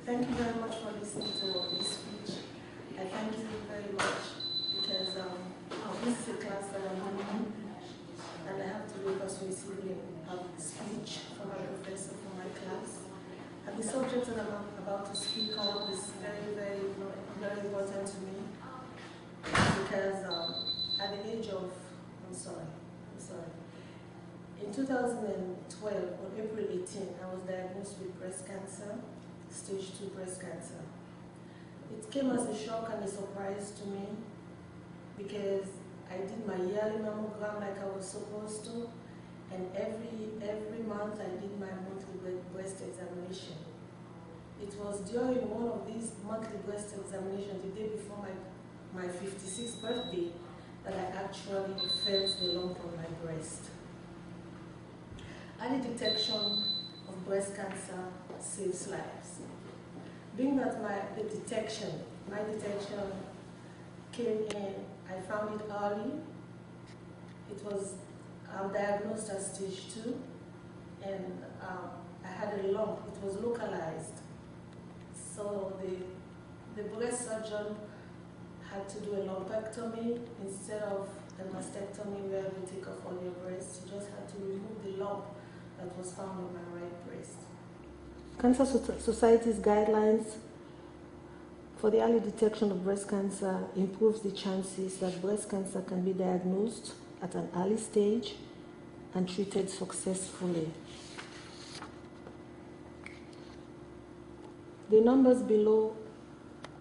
Thank you very much for listening to this speech. I thank you very much because this is a class that I'm doing and I have to be persuasively have a speech from a professor for my class. And the subject that I'm about to speak on is very, very, very important to me because at the age of, I'm sorry. In 2012, on April 18, I was diagnosed with breast cancer, stage 2 breast cancer. It came as a shock and a surprise to me because I did my yearly mammogram like I was supposed to, and every month I did my monthly breast examination. It was during one of these monthly breast examinations, the day before my 56th birthday, that I actually felt the lump on my breast. Early detection of breast cancer saves lives. Being that my detection came in, I found it early. It was diagnosed as stage 2, and I had a lump. It was localized. So the breast surgeon had to do a lumpectomy instead of a mastectomy where we take off all your breasts. You just had to remove the lump that was found on my right breast. Cancer Society's guidelines for the early detection of breast cancer improves the chances that breast cancer can be diagnosed at an early stage and treated successfully. The numbers below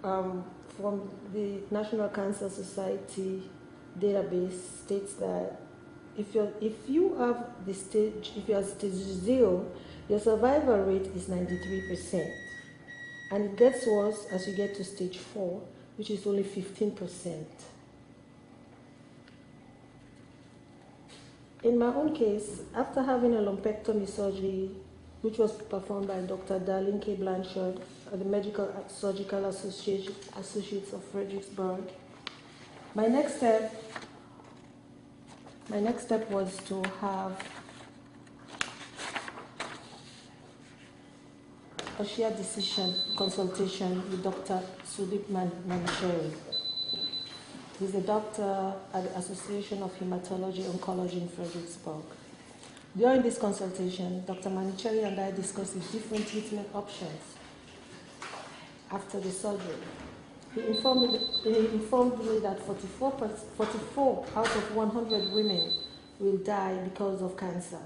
from the National Cancer Society database states that if you are stage 0, your survival rate is 93%. And it gets worse as you get to stage 4, which is only 15%. In my own case, after having a lumpectomy surgery, which was performed by Dr. Darlene K. Blanchard at the Medical Surgical Associates of Fredericksburg, my next step was to have a shared decision consultation with Dr. Sudip Manicherry. He's a doctor at the Association of Hematology Oncology in Fredericksburg. During this consultation, Dr. Manicherry and I discussed the different treatment options after the surgery. He informed me that 44 out of 100 women will die because of cancer.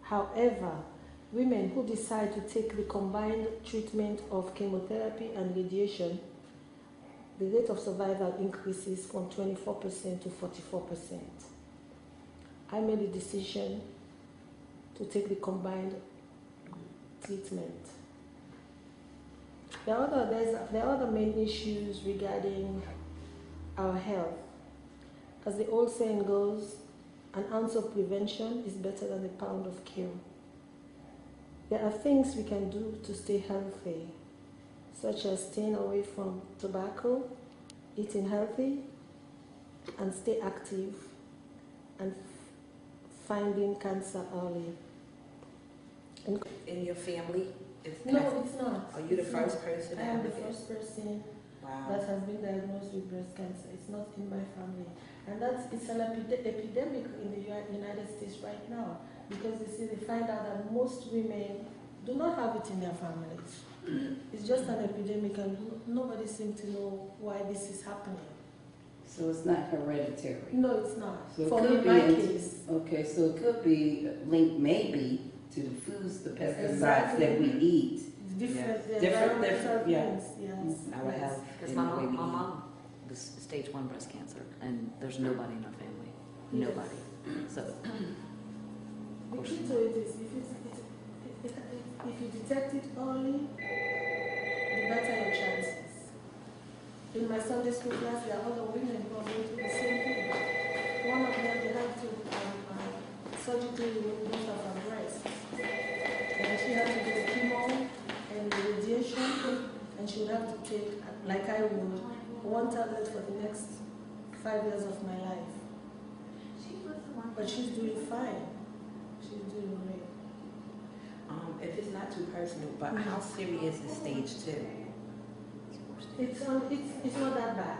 However, women who decide to take the combined treatment of chemotherapy and radiation, the rate of survival increases from 24% to 44%. I made a decision to take the combined treatment. There are other main issues regarding our health. As the old saying goes, an ounce of prevention is better than a pound of cure. There are things we can do to stay healthy, such as staying away from tobacco, eating healthy, and stay active, and finding cancer early. In your family? No, it's not. Are you the first person? I am the first person Wow. that has been diagnosed with breast cancer. It's not in my family. And it's an epidemic in the United States right now, because they find out that most women do not have it in their families. It's just an epidemic, and nobody seems to know why this is happening. So it's not hereditary? No, it's not. So For my case. Okay, so it could be linked maybe to the foods, the pesticides Exactly. that we eat. Different yeah. things, yes. Our health. Because my mom was stage 1 breast cancer, and there's nobody in our family. Nobody. So, The key to it is if you detect it early, the better your chances. In my Sunday school class, there are other women who are going through the same thing. One of them, they had to surgically remove both of her breasts. And she had to do the chemo and the radiation, and she would have to take, like I would, 1 tablet for the next 5 years of my life. But she's doing fine. She's doing great. if it's not too personal, but how serious is stage 2? It's not that bad.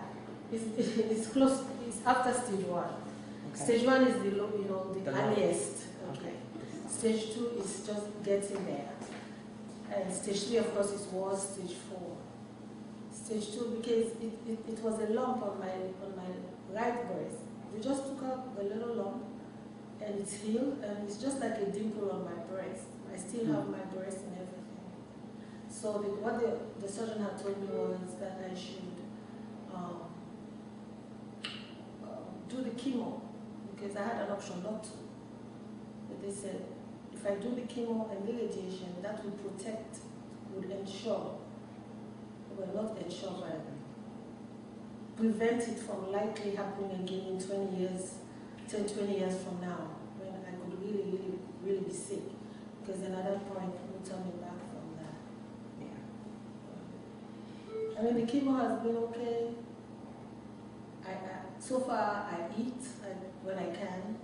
It's close. It's after stage 1. Okay. Stage 1 is the low, the The earliest. Okay. Stage 2 is just getting there, and stage 3, of course, is worse. Stage 4. Stage 2, because it was a lump on my right breast. They just took out a little lump, and it's healed, and it's just like a dimple on my breast. I still have my breast and everything. So what the surgeon had told me was that I should do the chemo, because I had an option not to. But they said, if I do the chemo and the radiation, that would protect, would ensure, well, not ensure, but prevent it from likely happening again in 20 years from now, when I could really be sick. Because then at that point, it would turn me back from that. Yeah. I mean, the chemo has been okay. So far, I eat when I can.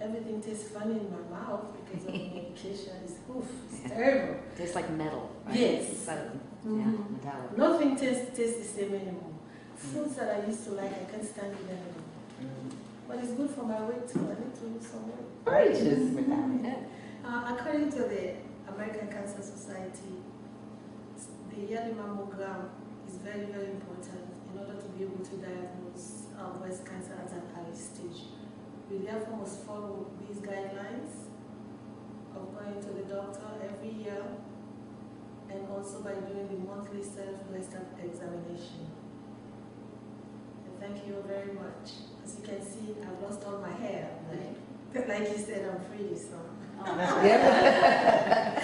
Everything tastes funny in my mouth because of the medication. It's terrible. Tastes like metal. Right? Yes. Instead of, Mhm. metallic. Nothing tastes the same anymore. Foods that I used to like, I can't stand it anymore. But it's good for my weight too. I need to lose some weight. Righteous without it. According to the American Cancer Society, the yearly mammogram is very, very important in order to be able to diagnose breast cancer at an early stage. We therefore must follow these guidelines of going to the doctor every year, and also by doing the monthly self-breast examination. And thank you very much. As you can see, I've lost all my hair. Like you said, I'm pretty, so. Oh, Yeah.